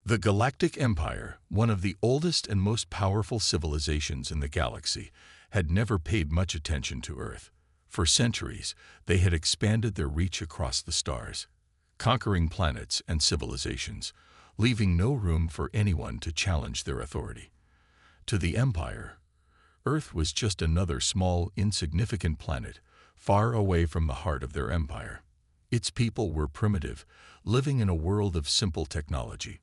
The Galactic Empire, one of the oldest and most powerful civilizations in the galaxy, had never paid much attention to Earth. For centuries, they had expanded their reach across the stars, conquering planets and civilizations, leaving no room for anyone to challenge their authority. To the Empire, Earth was just another small, insignificant planet, far away from the heart of their empire. Its people were primitive, living in a world of simple technology,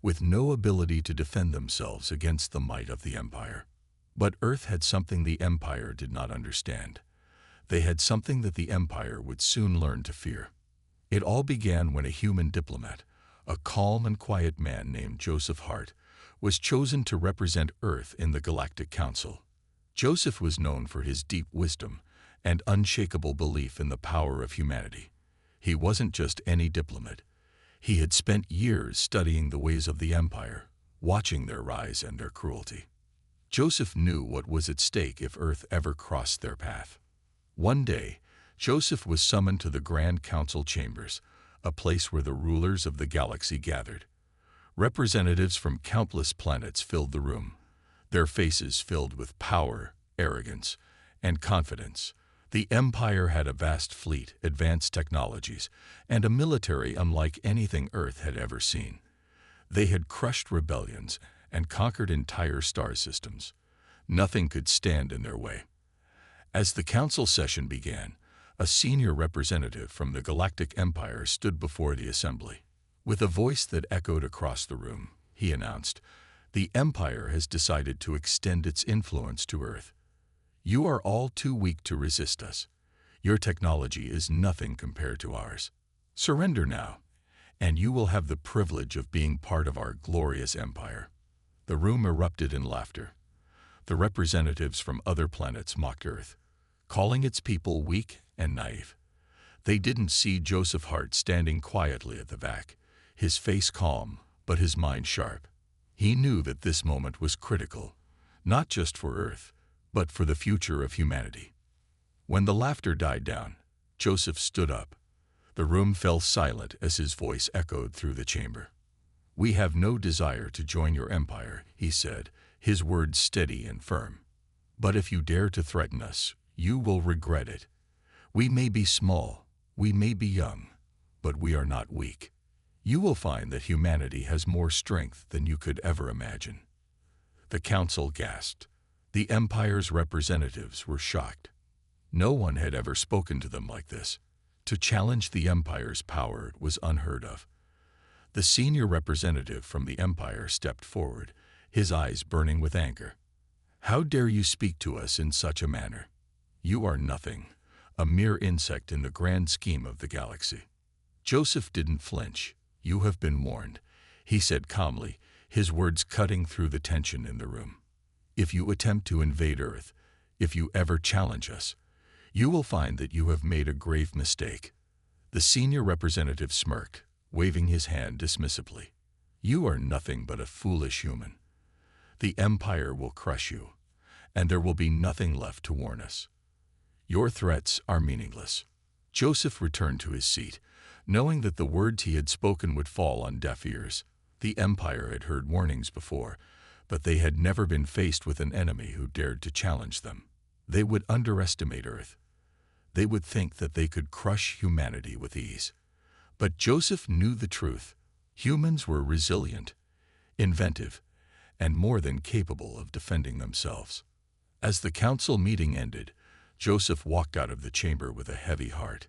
with no ability to defend themselves against the might of the Empire. But Earth had something the Empire did not understand. They had something that the Empire would soon learn to fear. It all began when a human diplomat, a calm and quiet man named Joseph Hart, was chosen to represent Earth in the Galactic Council. Joseph was known for his deep wisdom and unshakable belief in the power of humanity. He wasn't just any diplomat. He had spent years studying the ways of the Empire, watching their rise and their cruelty. Joseph knew what was at stake if Earth ever crossed their path. One day, Joseph was summoned to the Grand Council chambers, a place where the rulers of the galaxy gathered. Representatives from countless planets filled the room, their faces filled with power, arrogance, and confidence. The Empire had a vast fleet, advanced technologies, and a military unlike anything Earth had ever seen. They had crushed rebellions and conquered entire star systems. Nothing could stand in their way. As the council session began, a senior representative from the Galactic Empire stood before the assembly. With a voice that echoed across the room, he announced, "The Empire has decided to extend its influence to Earth. You are all too weak to resist us. Your technology is nothing compared to ours. Surrender now, and you will have the privilege of being part of our glorious empire." The room erupted in laughter. The representatives from other planets mocked Earth, calling its people weak and naive. They didn't see Joseph Hart standing quietly at the back, his face calm, but his mind sharp. He knew that this moment was critical, not just for Earth, but for the future of humanity. When the laughter died down, Joseph stood up. The room fell silent as his voice echoed through the chamber. "We have no desire to join your empire," he said, his words steady and firm. "But if you dare to threaten us, you will regret it. We may be small, we may be young, but we are not weak. You will find that humanity has more strength than you could ever imagine." The council gasped. The Empire's representatives were shocked. No one had ever spoken to them like this. To challenge the Empire's power was unheard of. The senior representative from the Empire stepped forward, his eyes burning with anger. "How dare you speak to us in such a manner? You are nothing, a mere insect in the grand scheme of the galaxy." Joseph didn't flinch. "You have been warned," he said calmly, his words cutting through the tension in the room. "If you attempt to invade Earth, if you ever challenge us, you will find that you have made a grave mistake." The senior representative smirked, waving his hand dismissively. "You are nothing but a foolish human. The Empire will crush you, and there will be nothing left to warn us. Your threats are meaningless." Joseph returned to his seat, knowing that the words he had spoken would fall on deaf ears. The Empire had heard warnings before, but they had never been faced with an enemy who dared to challenge them. They would underestimate Earth. They would think that they could crush humanity with ease. But Joseph knew the truth. Humans were resilient, inventive, and more than capable of defending themselves. As the council meeting ended, Joseph walked out of the chamber with a heavy heart.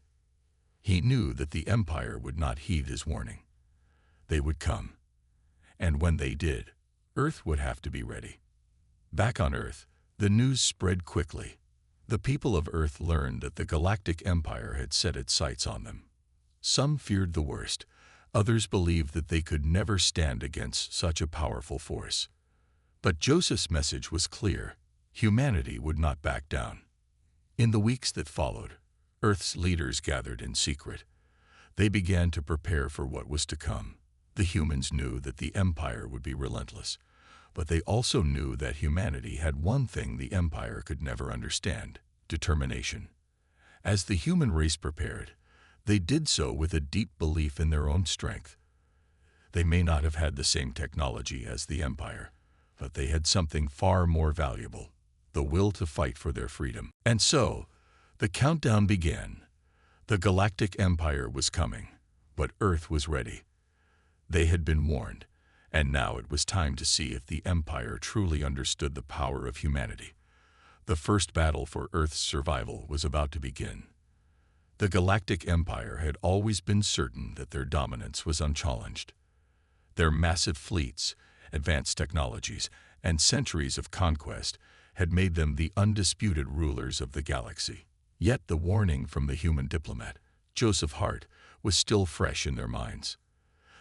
He knew that the Empire would not heed his warning. They would come. And when they did, Earth would have to be ready. Back on Earth, the news spread quickly. The people of Earth learned that the Galactic Empire had set its sights on them. Some feared the worst. Others believed that they could never stand against such a powerful force. But Joseph's message was clear. Humanity would not back down. In the weeks that followed, Earth's leaders gathered in secret. They began to prepare for what was to come. The humans knew that the Empire would be relentless, but they also knew that humanity had one thing the Empire could never understand: determination. As the human race prepared, they did so with a deep belief in their own strength. They may not have had the same technology as the Empire, but they had something far more valuable: the will to fight for their freedom. And so, the countdown began. The Galactic Empire was coming, but Earth was ready. They had been warned, and now it was time to see if the Empire truly understood the power of humanity. The first battle for Earth's survival was about to begin. The Galactic Empire had always been certain that their dominance was unchallenged. Their massive fleets, advanced technologies, and centuries of conquest had made them the undisputed rulers of the galaxy. Yet the warning from the human diplomat, Joseph Hart, was still fresh in their minds.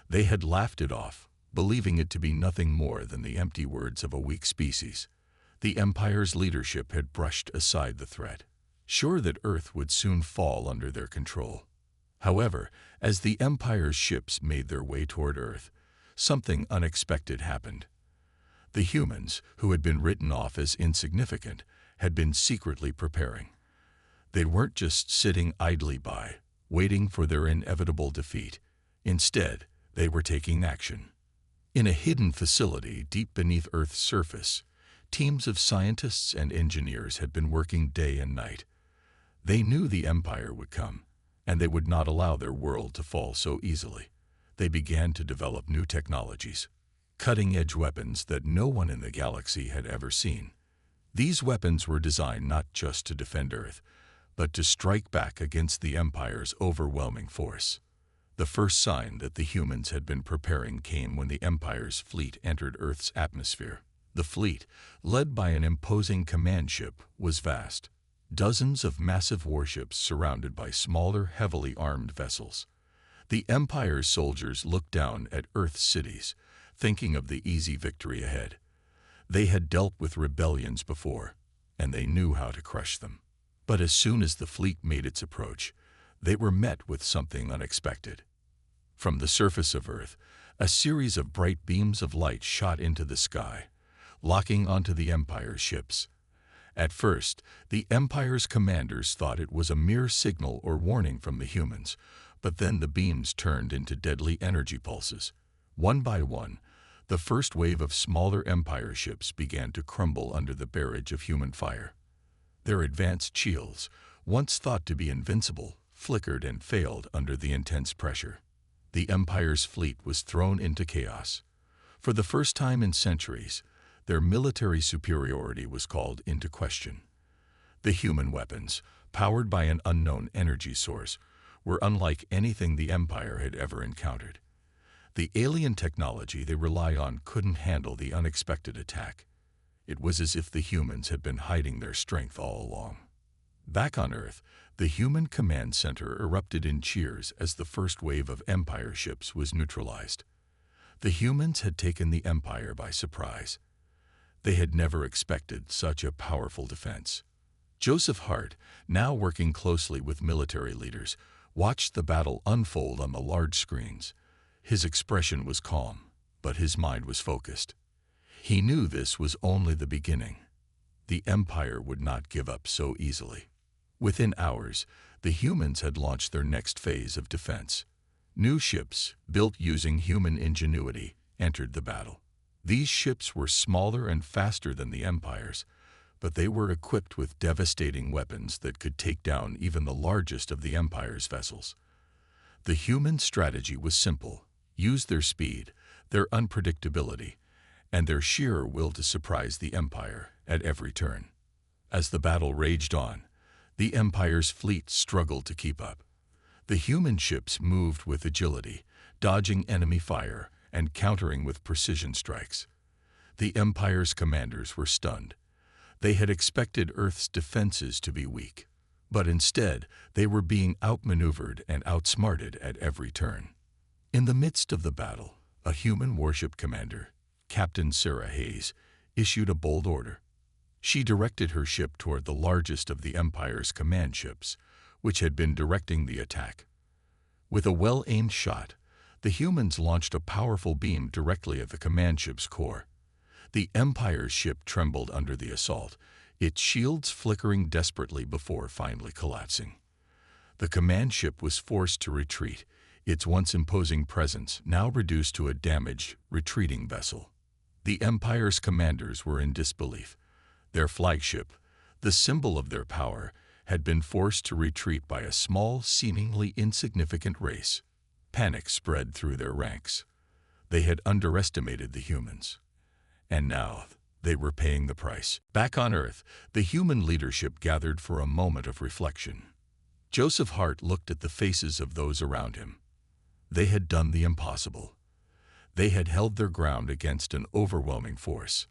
They had laughed it off, believing it to be nothing more than the empty words of a weak species. The Empire's leadership had brushed aside the threat, sure that Earth would soon fall under their control. However, as the Empire's ships made their way toward Earth, something unexpected happened. The humans, who had been written off as insignificant, had been secretly preparing. They weren't just sitting idly by, waiting for their inevitable defeat. Instead, they were taking action. In a hidden facility deep beneath Earth's surface, teams of scientists and engineers had been working day and night. They knew the Empire would come, and they would not allow their world to fall so easily. They began to develop new technologies, cutting-edge weapons that no one in the galaxy had ever seen. These weapons were designed not just to defend Earth, but to strike back against the Empire's overwhelming force. The first sign that the humans had been preparing came when the Empire's fleet entered Earth's atmosphere. The fleet, led by an imposing command ship, was vast. Dozens of massive warships surrounded by smaller, heavily armed vessels. The Empire's soldiers looked down at Earth's cities, thinking of the easy victory ahead. They had dealt with rebellions before, and they knew how to crush them. But as soon as the fleet made its approach, they were met with something unexpected. From the surface of Earth, a series of bright beams of light shot into the sky, locking onto the Empire's ships. At first, the Empire's commanders thought it was a mere signal or warning from the humans, but then the beams turned into deadly energy pulses. One by one, the first wave of smaller Empire ships began to crumble under the barrage of human fire. Their advanced shields, once thought to be invincible, flickered and failed under the intense pressure. The Empire's fleet was thrown into chaos. For the first time in centuries, their military superiority was called into question. The human weapons, powered by an unknown energy source, were unlike anything the Empire had ever encountered. The alien technology they relied on couldn't handle the unexpected attack. It was as if the humans had been hiding their strength all along. Back on Earth, the human command center erupted in cheers as the first wave of Empire ships was neutralized. The humans had taken the Empire by surprise. They had never expected such a powerful defense. Joseph Hart, now working closely with military leaders, watched the battle unfold on the large screens. His expression was calm, but his mind was focused. He knew this was only the beginning. The Empire would not give up so easily. Within hours, the humans had launched their next phase of defense. New ships, built using human ingenuity, entered the battle. These ships were smaller and faster than the Empire's, but they were equipped with devastating weapons that could take down even the largest of the Empire's vessels. The human strategy was simple: use their speed, their unpredictability, and their sheer will to surprise the Empire at every turn. As the battle raged on, the Empire's fleet struggled to keep up. The human ships moved with agility, dodging enemy fire and countering with precision strikes. The Empire's commanders were stunned. They had expected Earth's defenses to be weak, but instead they were being outmaneuvered and outsmarted at every turn. In the midst of the battle, a human warship commander, Captain Sarah Hayes, issued a bold order. She directed her ship toward the largest of the Empire's command ships, which had been directing the attack. With a well-aimed shot, the humans launched a powerful beam directly at the command ship's core. The Empire's ship trembled under the assault, its shields flickering desperately before finally collapsing. The command ship was forced to retreat, its once imposing presence now reduced to a damaged, retreating vessel. The Empire's commanders were in disbelief. Their flagship, the symbol of their power, had been forced to retreat by a small, seemingly insignificant race. Panic spread through their ranks. They had underestimated the humans. And now, they were paying the price. Back on Earth, the human leadership gathered for a moment of reflection. Joseph Hart looked at the faces of those around him. They had done the impossible. They had held their ground against an overwhelming force.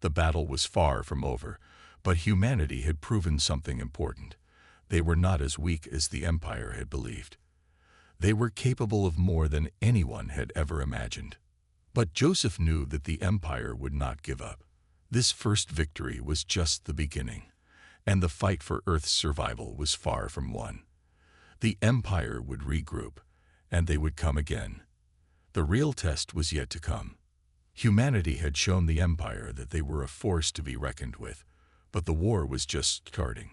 The battle was far from over, but humanity had proven something important. They were not as weak as the Empire had believed. They were capable of more than anyone had ever imagined. But Joseph knew that the Empire would not give up. This first victory was just the beginning, and the fight for Earth's survival was far from won. The Empire would regroup, and they would come again. The real test was yet to come. Humanity had shown the Empire that they were a force to be reckoned with, but the war was just starting.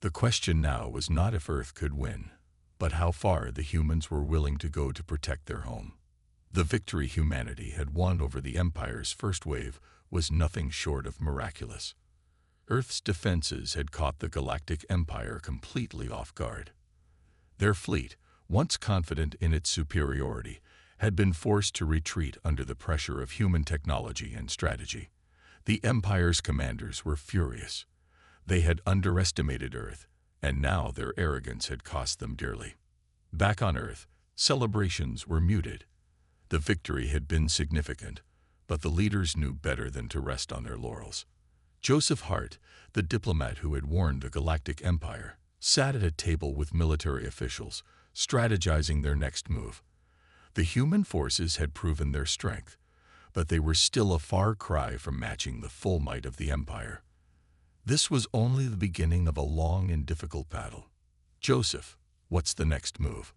The question now was not if Earth could win, but how far the humans were willing to go to protect their home. The victory humanity had won over the Empire's first wave was nothing short of miraculous. Earth's defenses had caught the Galactic Empire completely off guard. Their fleet, once confident in its superiority, had been forced to retreat under the pressure of human technology and strategy. The Empire's commanders were furious. They had underestimated Earth, and now their arrogance had cost them dearly. Back on Earth, celebrations were muted. The victory had been significant, but the leaders knew better than to rest on their laurels. Joseph Hart, the diplomat who had warned the Galactic Empire, sat at a table with military officials, strategizing their next move. The human forces had proven their strength, but they were still a far cry from matching the full might of the Empire. This was only the beginning of a long and difficult battle. "Joseph, what's the next move?"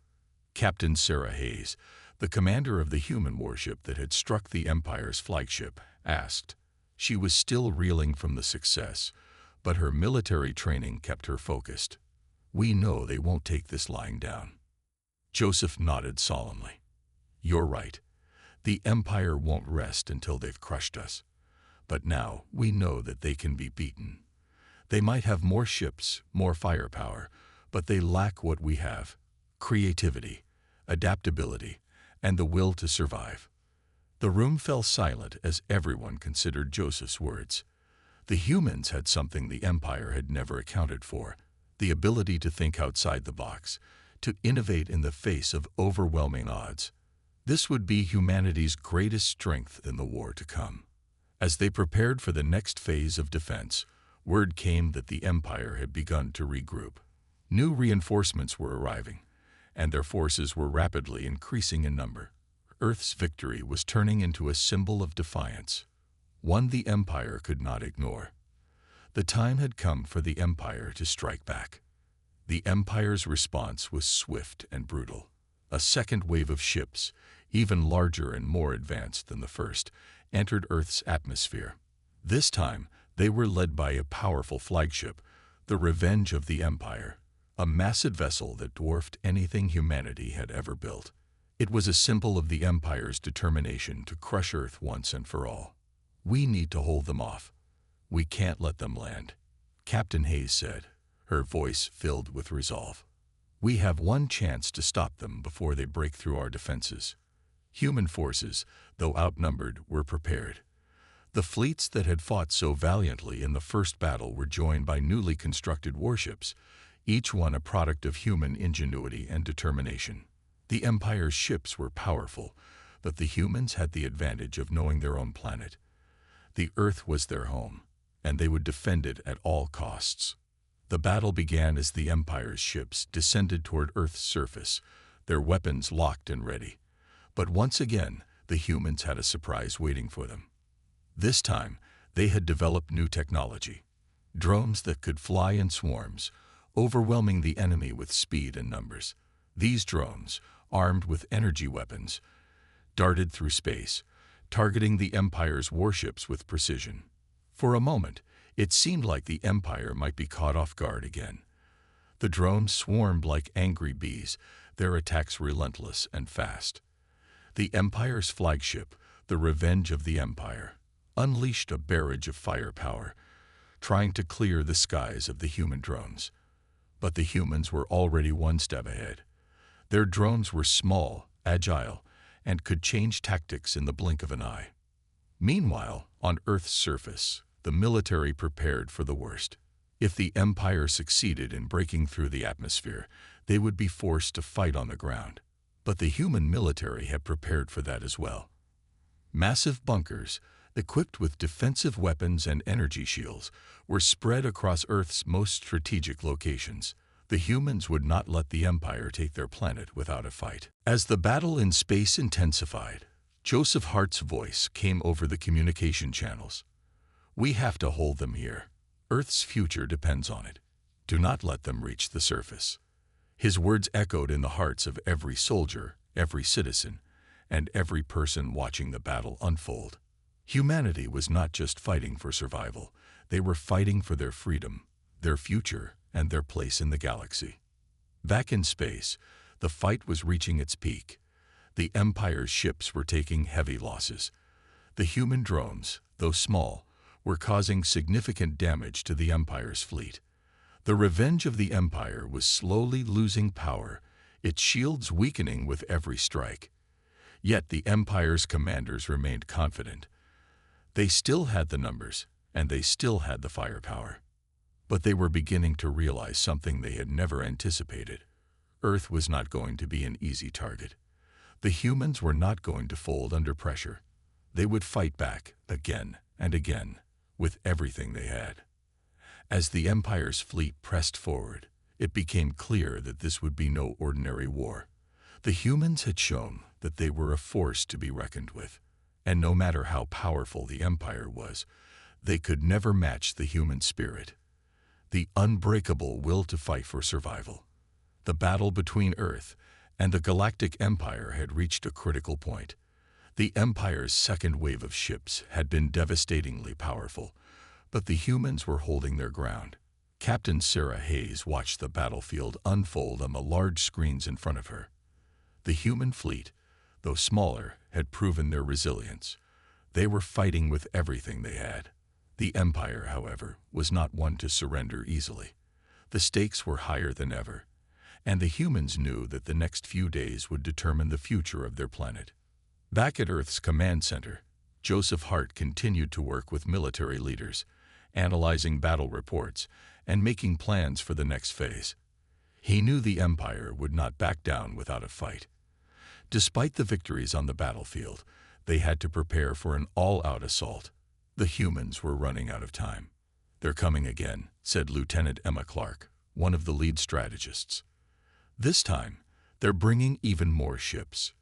Captain Sarah Hayes, the commander of the human warship that had struck the Empire's flagship, asked. She was still reeling from the success, but her military training kept her focused. "We know they won't take this lying down." Joseph nodded solemnly. "You're right. The Empire won't rest until they've crushed us. But now we know that they can be beaten. They might have more ships, more firepower, but they lack what we have: creativity, adaptability, and the will to survive." The room fell silent as everyone considered Joseph's words. The humans had something the Empire had never accounted for: the ability to think outside the box, to innovate in the face of overwhelming odds. This would be humanity's greatest strength in the war to come. As they prepared for the next phase of defense, word came that the Empire had begun to regroup. New reinforcements were arriving, and their forces were rapidly increasing in number. Earth's victory was turning into a symbol of defiance, one the Empire could not ignore. The time had come for the Empire to strike back. The Empire's response was swift and brutal. A second wave of ships, even larger and more advanced than the first, entered Earth's atmosphere. This time, they were led by a powerful flagship, the Revenge of the Empire, a massive vessel that dwarfed anything humanity had ever built. It was a symbol of the Empire's determination to crush Earth once and for all. "We need to hold them off. We can't let them land," Captain Hayes said, her voice filled with resolve. "We have one chance to stop them before they break through our defenses." Human forces, though outnumbered, were prepared. The fleets that had fought so valiantly in the first battle were joined by newly constructed warships, each one a product of human ingenuity and determination. The Empire's ships were powerful, but the humans had the advantage of knowing their own planet. The Earth was their home, and they would defend it at all costs. The battle began as the Empire's ships descended toward Earth's surface, their weapons locked and ready. But once again, the humans had a surprise waiting for them. This time, they had developed new technology: drones that could fly in swarms, overwhelming the enemy with speed and numbers. These drones, armed with energy weapons, darted through space, targeting the Empire's warships with precision. For a moment, it seemed like the Empire might be caught off guard again. The drones swarmed like angry bees, their attacks relentless and fast. The Empire's flagship, the Revenge of the Empire, unleashed a barrage of firepower, trying to clear the skies of the human drones. But the humans were already one step ahead. Their drones were small, agile, and could change tactics in the blink of an eye. Meanwhile, on Earth's surface, the military prepared for the worst. If the Empire succeeded in breaking through the atmosphere, they would be forced to fight on the ground. But the human military had prepared for that as well. Massive bunkers, equipped with defensive weapons and energy shields, were spread across Earth's most strategic locations. The humans would not let the Empire take their planet without a fight. As the battle in space intensified, Joseph Hart's voice came over the communication channels. "We have to hold them here. Earth's future depends on it. Do not let them reach the surface." His words echoed in the hearts of every soldier, every citizen, and every person watching the battle unfold. Humanity was not just fighting for survival. They were fighting for their freedom, their future, and their place in the galaxy. Back in space, the fight was reaching its peak. The Empire's ships were taking heavy losses. The human drones, though small, were causing significant damage to the Empire's fleet. The Revenge of the Empire was slowly losing power, its shields weakening with every strike. Yet the Empire's commanders remained confident. They still had the numbers, and they still had the firepower. But they were beginning to realize something they had never anticipated. Earth was not going to be an easy target. The humans were not going to fold under pressure. They would fight back again and again with everything they had. As the Empire's fleet pressed forward, it became clear that this would be no ordinary war. The humans had shown that they were a force to be reckoned with, and no matter how powerful the Empire was, they could never match the human spirit, the unbreakable will to fight for survival. The battle between Earth and the Galactic Empire had reached a critical point. The Empire's second wave of ships had been devastatingly powerful, but the humans were holding their ground. Captain Sarah Hayes watched the battlefield unfold on the large screens in front of her. The human fleet, though smaller, had proven their resilience. They were fighting with everything they had. The Empire, however, was not one to surrender easily. The stakes were higher than ever, and the humans knew that the next few days would determine the future of their planet. Back at Earth's command center, Joseph Hart continued to work with military leaders, analyzing battle reports and making plans for the next phase. He knew the Empire would not back down without a fight. Despite the victories on the battlefield, they had to prepare for an all-out assault. The humans were running out of time. "They're coming again," said Lieutenant Emma Clark, one of the lead strategists. "This time, they're bringing even more ships.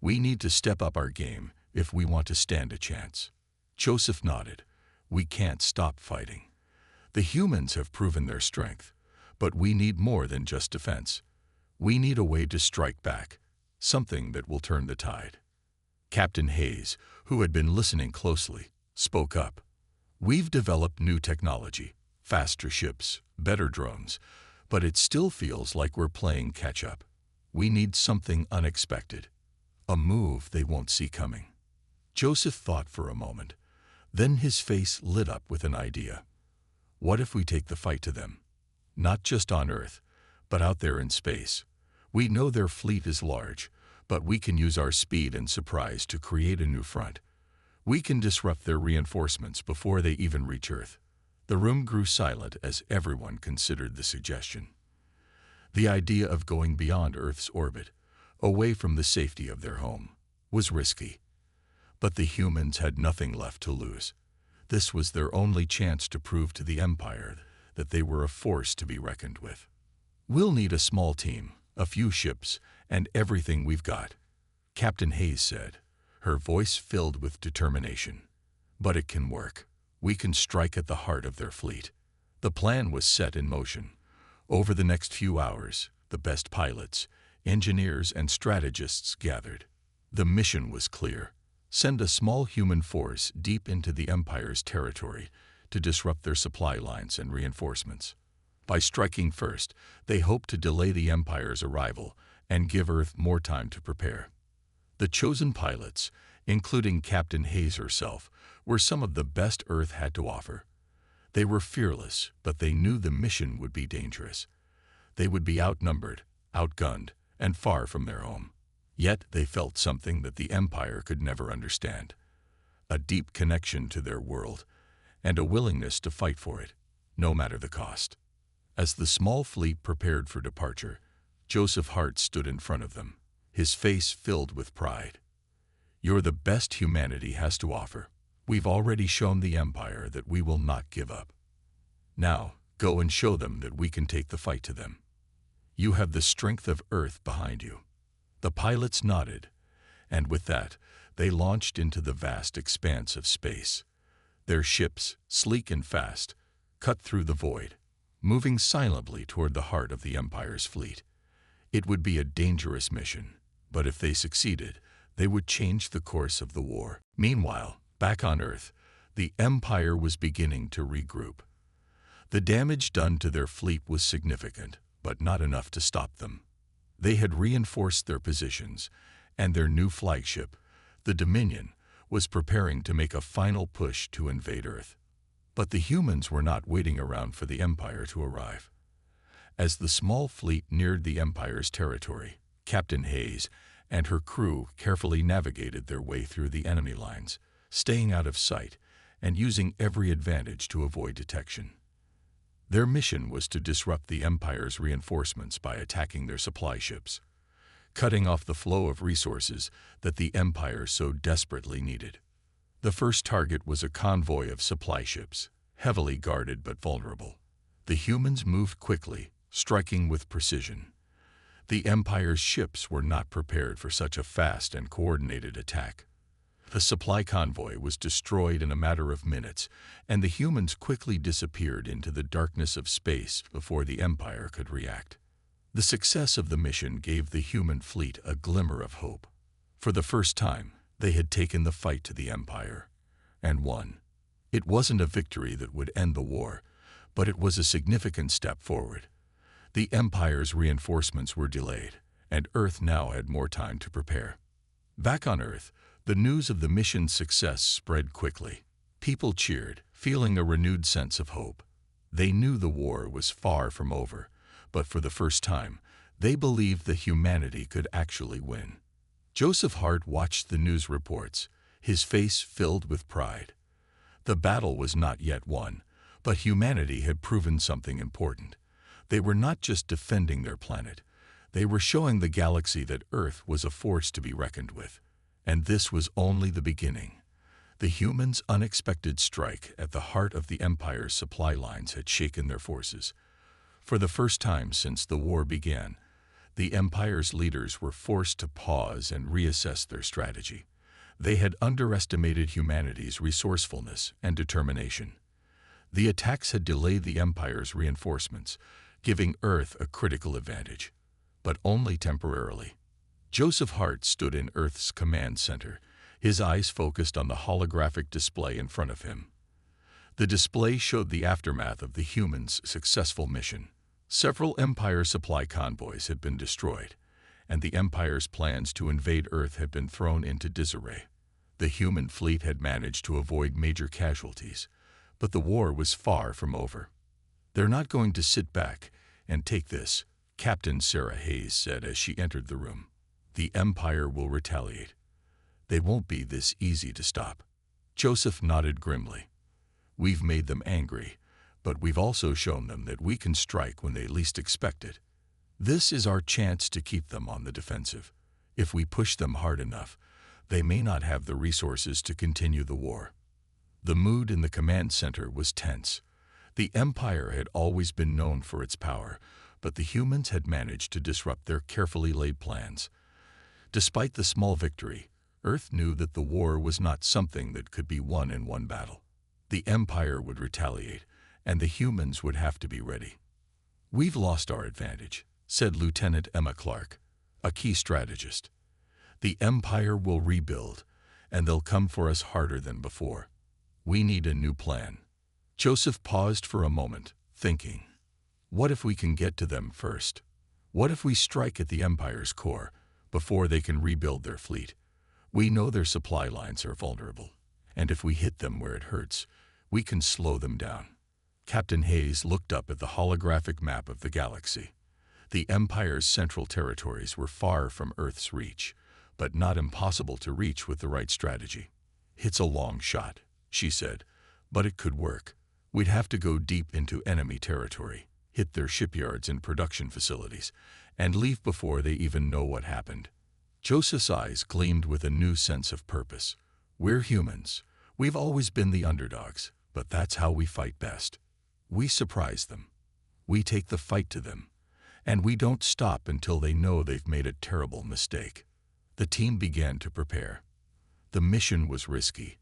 We need to step up our game if we want to stand a chance." Joseph nodded. "We can't stop fighting. The humans have proven their strength, but we need more than just defense. We need a way to strike back, something that will turn the tide." Captain Hayes, who had been listening closely, spoke up. "We've developed new technology, faster ships, better drones, but it still feels like we're playing catch-up. We need something unexpected, a move they won't see coming." Joseph thought for a moment. Then his face lit up with an idea. "What if we take the fight to them? Not just on Earth, but out there in space. We know their fleet is large, but we can use our speed and surprise to create a new front. We can disrupt their reinforcements before they even reach Earth." The room grew silent as everyone considered the suggestion. The idea of going beyond Earth's orbit, away from the safety of their home, was risky. But the humans had nothing left to lose. This was their only chance to prove to the Empire that they were a force to be reckoned with. "We'll need a small team, a few ships, and everything we've got," Captain Hayes said, her voice filled with determination. "But it can work. We can strike at the heart of their fleet." The plan was set in motion. Over the next few hours, the best pilots, engineers, and strategists gathered. The mission was clear: send a small human force deep into the Empire's territory to disrupt their supply lines and reinforcements. By striking first, they hoped to delay the Empire's arrival and give Earth more time to prepare. The chosen pilots, including Captain Hayes herself, were some of the best Earth had to offer. They were fearless, but they knew the mission would be dangerous. They would be outnumbered, outgunned, and far from their home. Yet they felt something that the Empire could never understand: a deep connection to their world, and a willingness to fight for it, no matter the cost. As the small fleet prepared for departure, Joseph Hart stood in front of them, his face filled with pride. "You're the best humanity has to offer. We've already shown the Empire that we will not give up. Now, go and show them that we can take the fight to them. You have the strength of Earth behind you." The pilots nodded, and with that, they launched into the vast expanse of space. Their ships, sleek and fast, cut through the void, moving silently toward the heart of the Empire's fleet. It would be a dangerous mission, but if they succeeded, they would change the course of the war. Meanwhile, back on Earth, the Empire was beginning to regroup. The damage done to their fleet was significant, but not enough to stop them. They had reinforced their positions, and their new flagship, the Dominion, was preparing to make a final push to invade Earth. But the humans were not waiting around for the Empire to arrive. As the small fleet neared the Empire's territory, Captain Hayes and her crew carefully navigated their way through the enemy lines, staying out of sight and using every advantage to avoid detection. Their mission was to disrupt the Empire's reinforcements by attacking their supply ships, cutting off the flow of resources that the Empire so desperately needed. The first target was a convoy of supply ships, heavily guarded but vulnerable. The humans moved quickly, striking with precision. The Empire's ships were not prepared for such a fast and coordinated attack. The supply convoy was destroyed in a matter of minutes, and the humans quickly disappeared into the darkness of space before the Empire could react. The success of the mission gave the human fleet a glimmer of hope. For the first time, they had taken the fight to the Empire, and won. It wasn't a victory that would end the war, but it was a significant step forward. The Empire's reinforcements were delayed, and Earth now had more time to prepare. Back on Earth, the news of the mission's success spread quickly. People cheered, feeling a renewed sense of hope. They knew the war was far from over, but for the first time, they believed that humanity could actually win. Joseph Hart watched the news reports, his face filled with pride. The battle was not yet won, but humanity had proven something important. They were not just defending their planet. They were showing the galaxy that Earth was a force to be reckoned with. And this was only the beginning. The humans' unexpected strike at the heart of the Empire's supply lines had shaken their forces. For the first time since the war began, the Empire's leaders were forced to pause and reassess their strategy. They had underestimated humanity's resourcefulness and determination. The attacks had delayed the Empire's reinforcements, giving Earth a critical advantage, but only temporarily. Joseph Hart stood in Earth's command center, his eyes focused on the holographic display in front of him. The display showed the aftermath of the humans' successful mission. Several Empire supply convoys had been destroyed, and the Empire's plans to invade Earth had been thrown into disarray. The human fleet had managed to avoid major casualties, but the war was far from over. "They're not going to sit back and take this," Captain Sarah Hayes said as she entered the room. "The Empire will retaliate. They won't be this easy to stop." Joseph nodded grimly. "We've made them angry, but we've also shown them that we can strike when they least expect it. This is our chance to keep them on the defensive. If we push them hard enough, they may not have the resources to continue the war." The mood in the command center was tense. The Empire had always been known for its power, but the humans had managed to disrupt their carefully laid plans. Despite the small victory, Earth knew that the war was not something that could be won in one battle. The Empire would retaliate, and the humans would have to be ready. "We've lost our advantage," said Lieutenant Emma Clark, a key strategist. "The Empire will rebuild, and they'll come for us harder than before. We need a new plan." Joseph paused for a moment, thinking, "What if we can get to them first? What if we strike at the Empire's core before they can rebuild their fleet? We know their supply lines are vulnerable, and if we hit them where it hurts, we can slow them down. Captain Hayes looked up at the holographic map of the galaxy. The Empire's central territories were far from Earth's reach, but not impossible to reach with the right strategy. "It's a long shot," she said, "but it could work. We'd have to go deep into enemy territory, hit their shipyards and production facilities, and leave before they even know what happened." Joseph's eyes gleamed with a new sense of purpose. "We're humans. We've always been the underdogs, but that's how we fight best. We surprise them. We take the fight to them, and we don't stop until they know they've made a terrible mistake." The team began to prepare. The mission was risky,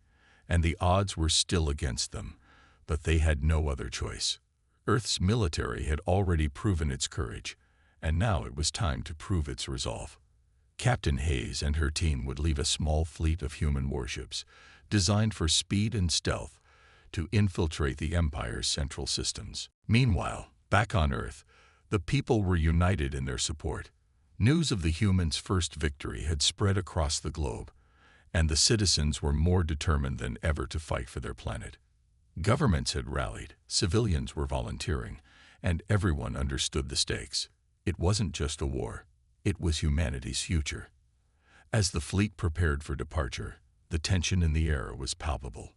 and the odds were still against them, but they had no other choice. Earth's military had already proven its courage, and now it was time to prove its resolve. Captain Hayes and her team would leave a small fleet of human warships, designed for speed and stealth, to infiltrate the Empire's central systems. Meanwhile, back on Earth, the people were united in their support. News of the humans' first victory had spread across the globe, and the citizens were more determined than ever to fight for their planet. Governments had rallied, civilians were volunteering, and everyone understood the stakes. It wasn't just a war, it was humanity's future. As the fleet prepared for departure, the tension in the air was palpable.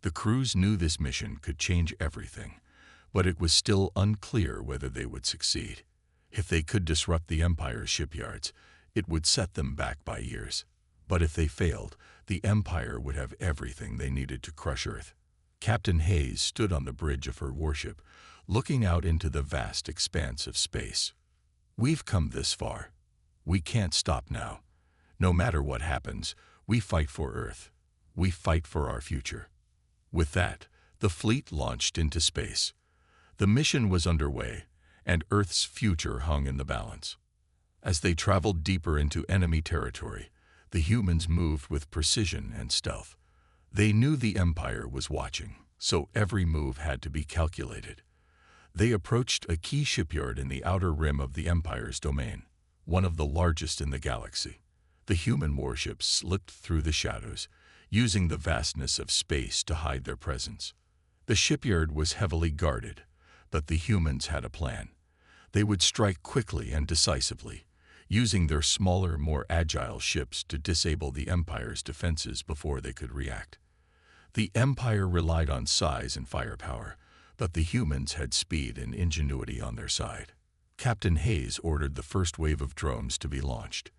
The crews knew this mission could change everything, but it was still unclear whether they would succeed. If they could disrupt the Empire's shipyards, it would set them back by years. But if they failed, the Empire would have everything they needed to crush Earth. Captain Hayes stood on the bridge of her warship, looking out into the vast expanse of space. "We've come this far. We can't stop now. No matter what happens, we fight for Earth. We fight for our future." With that, the fleet launched into space. The mission was underway, and Earth's future hung in the balance. As they traveled deeper into enemy territory, the humans moved with precision and stealth. They knew the Empire was watching, so every move had to be calculated. They approached a key shipyard in the outer rim of the Empire's domain, one of the largest in the galaxy. The human warships slipped through the shadows, using the vastness of space to hide their presence. The shipyard was heavily guarded, but the humans had a plan. They would strike quickly and decisively, using their smaller, more agile ships to disable the Empire's defenses before they could react. The Empire relied on size and firepower, but the humans had speed and ingenuity on their side. Captain Hayes ordered the first wave of drones to be launched.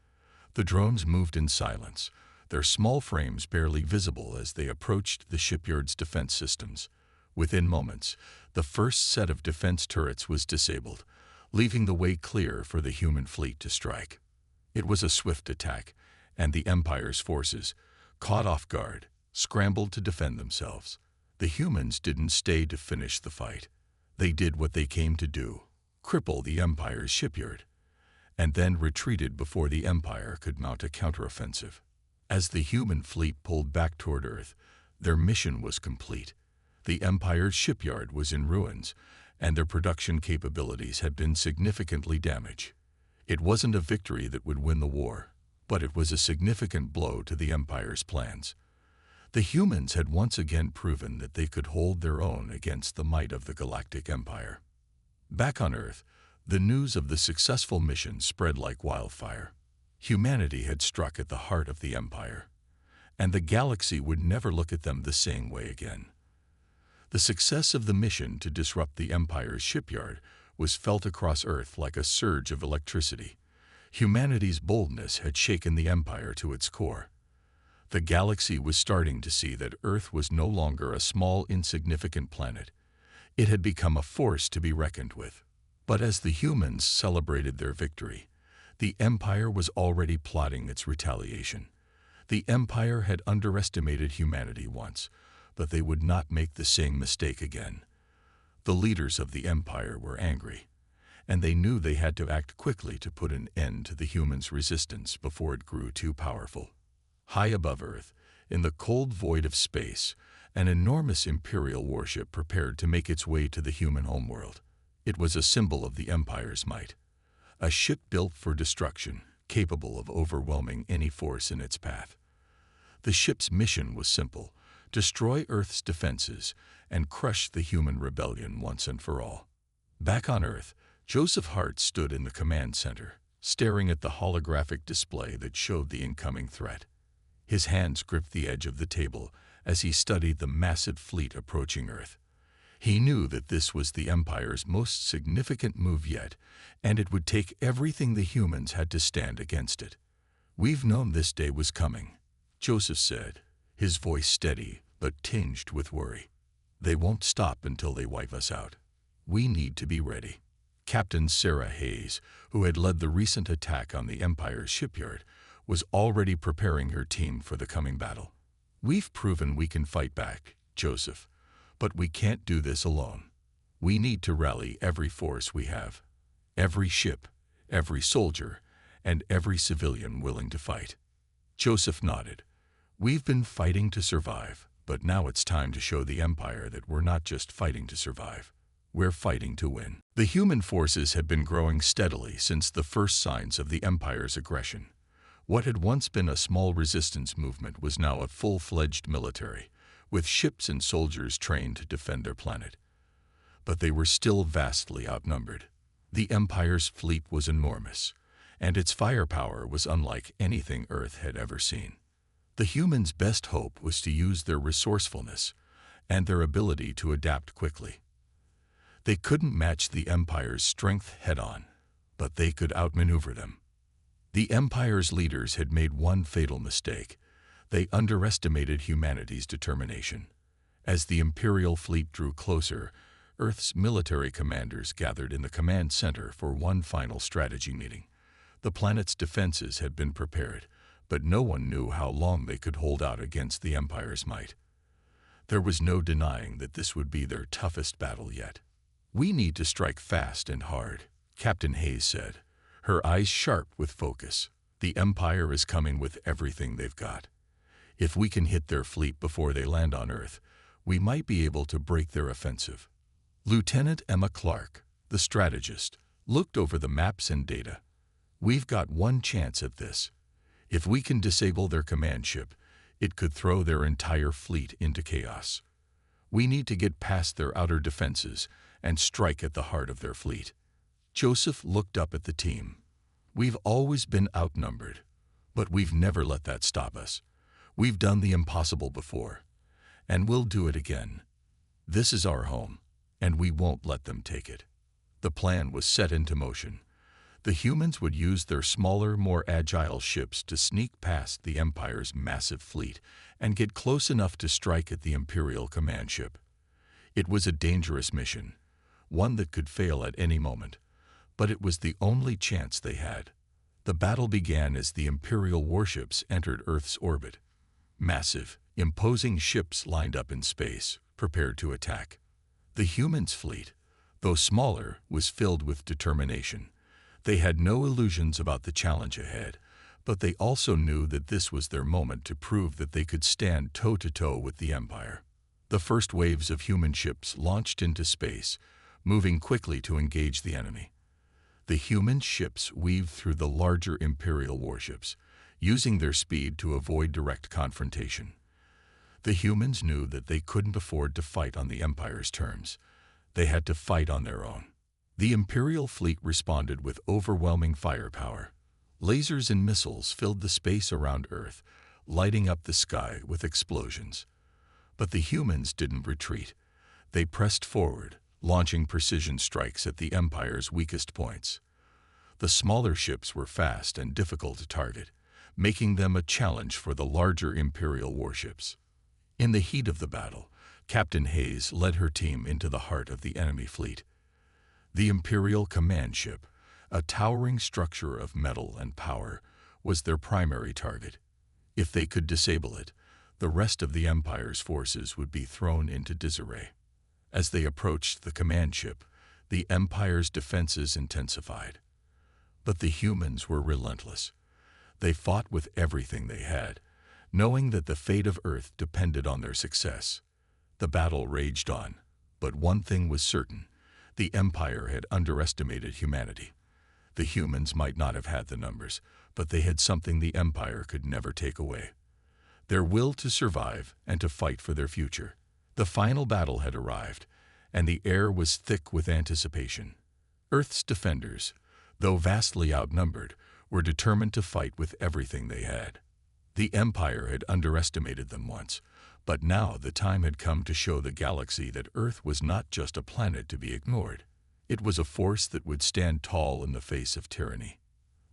The drones moved in silence, their small frames barely visible as they approached the shipyard's defense systems. Within moments, the first set of defense turrets was disabled, leaving the way clear for the human fleet to strike. It was a swift attack, and the Empire's forces, caught off guard, scrambled to defend themselves. The humans didn't stay to finish the fight. They did what they came to do, cripple the Empire's shipyard, and then retreated before the Empire could mount a counteroffensive. As the human fleet pulled back toward Earth, their mission was complete. The Empire's shipyard was in ruins, and their production capabilities had been significantly damaged. It wasn't a victory that would win the war, but it was a significant blow to the Empire's plans. The humans had once again proven that they could hold their own against the might of the Galactic Empire. Back on Earth, the news of the successful mission spread like wildfire. Humanity had struck at the heart of the Empire, and the galaxy would never look at them the same way again. The success of the mission to disrupt the Empire's shipyard was felt across Earth like a surge of electricity. Humanity's boldness had shaken the Empire to its core. The galaxy was starting to see that Earth was no longer a small, insignificant planet. It had become a force to be reckoned with. But as the humans celebrated their victory, the Empire was already plotting its retaliation. The Empire had underestimated humanity once, but they would not make the same mistake again. The leaders of the Empire were angry, and they knew they had to act quickly to put an end to the humans' resistance before it grew too powerful. High above Earth, in the cold void of space, an enormous Imperial warship prepared to make its way to the human homeworld. It was a symbol of the Empire's might. a ship built for destruction, capable of overwhelming any force in its path. The ship's mission was simple: destroy Earth's defenses and crush the human rebellion once and for all. Back on Earth, Joseph Hart stood in the command center, staring at the holographic display that showed the incoming threat. His hands gripped the edge of the table as he studied the massive fleet approaching Earth. He knew that this was the Empire's most significant move yet, and it would take everything the humans had to stand against it. "We've known this day was coming," Joseph said, his voice steady but tinged with worry. "They won't stop until they wipe us out. We need to be ready." Captain Sarah Hayes, who had led the recent attack on the Empire's shipyard, was already preparing her team for the coming battle. "We've proven we can fight back, Joseph, but we can't do this alone. We need to rally every force we have. Every ship, every soldier, and every civilian willing to fight." Joseph nodded. "We've been fighting to survive, but now it's time to show the Empire that we're not just fighting to survive. We're fighting to win." The human forces had been growing steadily since the first signs of the Empire's aggression. What had once been a small resistance movement was now a full-fledged military, with ships and soldiers trained to defend their planet. But they were still vastly outnumbered. The Empire's fleet was enormous, and its firepower was unlike anything Earth had ever seen. The humans' best hope was to use their resourcefulness and their ability to adapt quickly. They couldn't match the Empire's strength head-on, but they could outmaneuver them. The Empire's leaders had made one fatal mistake. They underestimated humanity's determination. As the Imperial fleet drew closer, Earth's military commanders gathered in the command center for one final strategy meeting. The planet's defenses had been prepared, but no one knew how long they could hold out against the Empire's might. There was no denying that this would be their toughest battle yet. "We need to strike fast and hard," Captain Hayes said, her eyes sharp with focus. "The Empire is coming with everything they've got. If we can hit their fleet before they land on Earth, we might be able to break their offensive." Lieutenant Emma Clark, the strategist, looked over the maps and data. "We've got one chance at this. If we can disable their command ship, it could throw their entire fleet into chaos. We need to get past their outer defenses and strike at the heart of their fleet." Joseph looked up at the team. "We've always been outnumbered, but we've never let that stop us. We've done the impossible before, and we'll do it again. This is our home, and we won't let them take it." The plan was set into motion. The humans would use their smaller, more agile ships to sneak past the Empire's massive fleet and get close enough to strike at the Imperial command ship. It was a dangerous mission, one that could fail at any moment, but it was the only chance they had. The battle began as the Imperial warships entered Earth's orbit. Massive, imposing ships lined up in space, prepared to attack. The humans' fleet, though smaller, was filled with determination. They had no illusions about the challenge ahead, but they also knew that this was their moment to prove that they could stand toe-to-toe with the Empire. The first waves of human ships launched into space, moving quickly to engage the enemy. The human ships weaved through the larger Imperial warships, using their speed to avoid direct confrontation. The humans knew that they couldn't afford to fight on the Empire's terms. They had to fight on their own. The Imperial fleet responded with overwhelming firepower. Lasers and missiles filled the space around Earth, lighting up the sky with explosions. But the humans didn't retreat. They pressed forward, launching precision strikes at the Empire's weakest points. The smaller ships were fast and difficult to target, making them a challenge for the larger Imperial warships. In the heat of the battle, Captain Hayes led her team into the heart of the enemy fleet. The Imperial command ship, a towering structure of metal and power, was their primary target. If they could disable it, the rest of the Empire's forces would be thrown into disarray. As they approached the command ship, the Empire's defenses intensified. But the humans were relentless. They fought with everything they had, knowing that the fate of Earth depended on their success. The battle raged on, but one thing was certain: the Empire had underestimated humanity. The humans might not have had the numbers, but they had something the Empire could never take away: their will to survive and to fight for their future. The final battle had arrived, and the air was thick with anticipation. Earth's defenders, though vastly outnumbered, were determined to fight with everything they had. The Empire had underestimated them once, but now the time had come to show the galaxy that Earth was not just a planet to be ignored. It was a force that would stand tall in the face of tyranny.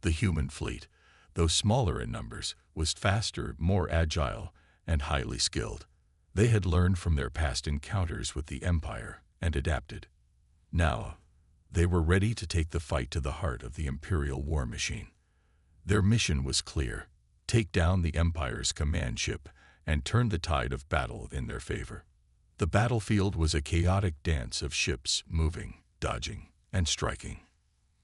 The human fleet, though smaller in numbers, was faster, more agile, and highly skilled. They had learned from their past encounters with the Empire and adapted. Now, they were ready to take the fight to the heart of the Imperial war machine. Their mission was clear: take down the Empire's command ship and turn the tide of battle in their favor. The battlefield was a chaotic dance of ships moving, dodging, and striking.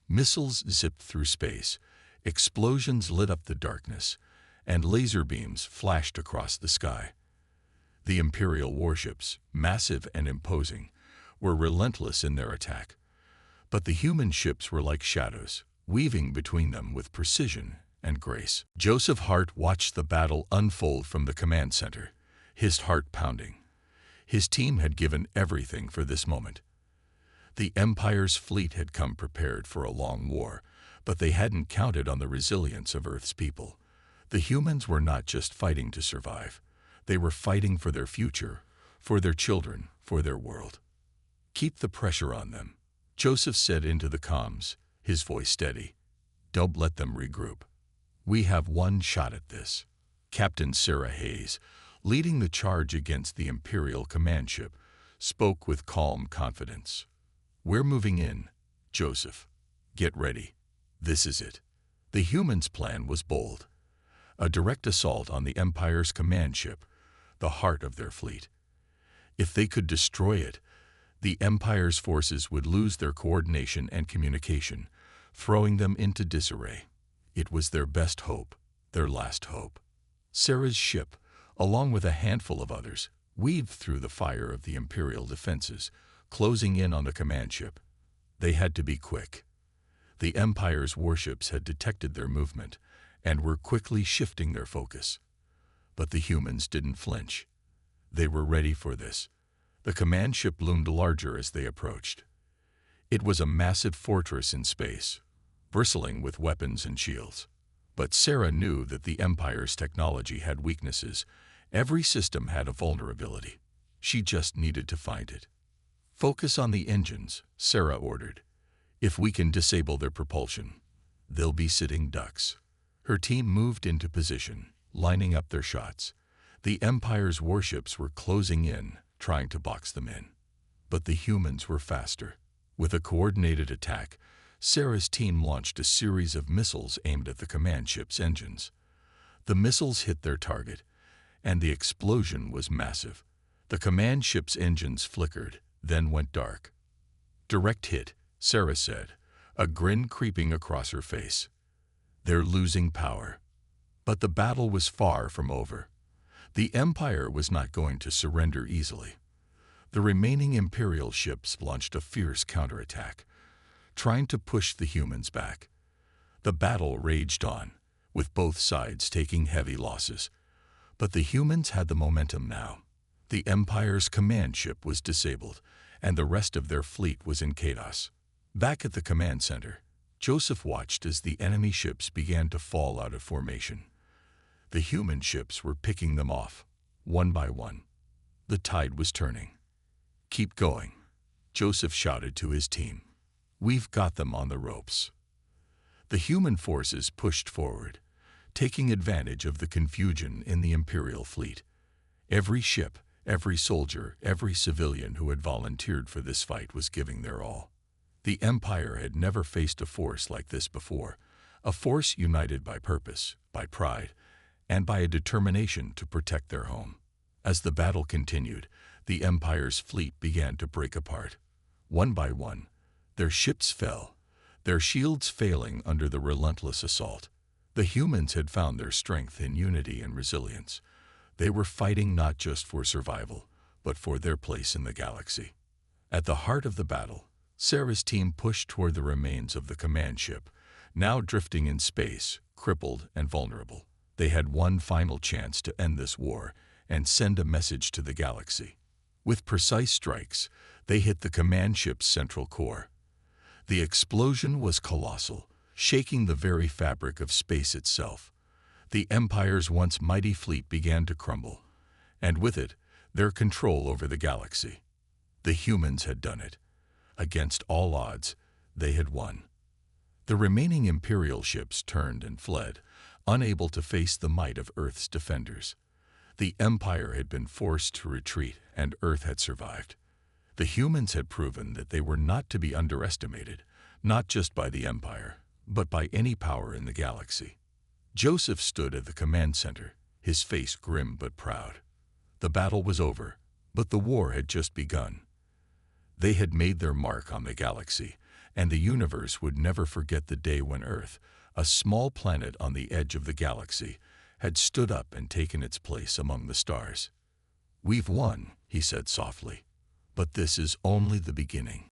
Missiles zipped through space, explosions lit up the darkness, and laser beams flashed across the sky. The Imperial warships, massive and imposing, were relentless in their attack. But the human ships were like shadows, weaving between them with precision and grace. Joseph Hart watched the battle unfold from the command center, his heart pounding. His team had given everything for this moment. The Empire's fleet had come prepared for a long war, but they hadn't counted on the resilience of Earth's people. The humans were not just fighting to survive. They were fighting for their future, for their children, for their world. "Keep the pressure on them," Joseph said into the comms, his voice steady. "Don't let them regroup. We have one shot at this." Captain Sarah Hayes, leading the charge against the Imperial command ship, spoke with calm confidence. "We're moving in, Joseph. Get ready. This is it." The humans' plan was bold: a direct assault on the Empire's command ship, the heart of their fleet. If they could destroy it, the Empire's forces would lose their coordination and communication, throwing them into disarray. It was their best hope, their last hope. Sarah's ship, along with a handful of others, weaved through the fire of the Imperial defenses, closing in on the command ship. They had to be quick. The Empire's warships had detected their movement and were quickly shifting their focus. But the humans didn't flinch. They were ready for this. The command ship loomed larger as they approached. It was a massive fortress in space, bristling with weapons and shields. But Sarah knew that the Empire's technology had weaknesses. Every system had a vulnerability. She just needed to find it. "Focus on the engines," Sarah ordered. "If we can disable their propulsion, they'll be sitting ducks." Her team moved into position, lining up their shots. The Empire's warships were closing in, trying to box them in. But the humans were faster. With a coordinated attack, Sarah's team launched a series of missiles aimed at the command ship's engines. The missiles hit their target, and the explosion was massive. The command ship's engines flickered, then went dark. "Direct hit," Sarah said, a grin creeping across her face. "They're losing power." But the battle was far from over. The Empire was not going to surrender easily. The remaining Imperial ships launched a fierce counterattack, trying to push the humans back. The battle raged on, with both sides taking heavy losses. But the humans had the momentum now. The Empire's command ship was disabled, and the rest of their fleet was in chaos. Back at the command center, Joseph watched as the enemy ships began to fall out of formation. The human ships were picking them off, one by one. The tide was turning. "Keep going," Joseph shouted to his team. "We've got them on the ropes." The human forces pushed forward, taking advantage of the confusion in the Imperial fleet. Every ship, every soldier, every civilian who had volunteered for this fight was giving their all. The Empire had never faced a force like this before, a force united by purpose, by pride, and by a determination to protect their home. As the battle continued, the Empire's fleet began to break apart. One by one, their ships fell, their shields failing under the relentless assault. The humans had found their strength in unity and resilience. They were fighting not just for survival, but for their place in the galaxy. At the heart of the battle, Sarah's team pushed toward the remains of the command ship, now drifting in space, crippled and vulnerable. They had one final chance to end this war and send a message to the galaxy. With precise strikes, they hit the command ship's central core. The explosion was colossal, shaking the very fabric of space itself. The Empire's once mighty fleet began to crumble, and with it, their control over the galaxy. The humans had done it. Against all odds, they had won. The remaining Imperial ships turned and fled, unable to face the might of Earth's defenders. The Empire had been forced to retreat, and Earth had survived. The humans had proven that they were not to be underestimated, not just by the Empire, but by any power in the galaxy. Joseph stood at the command center, his face grim but proud. The battle was over, but the war had just begun. They had made their mark on the galaxy, and the universe would never forget the day when Earth, a small planet on the edge of the galaxy, had stood up and taken its place among the stars. "We've won," he said softly, "but this is only the beginning."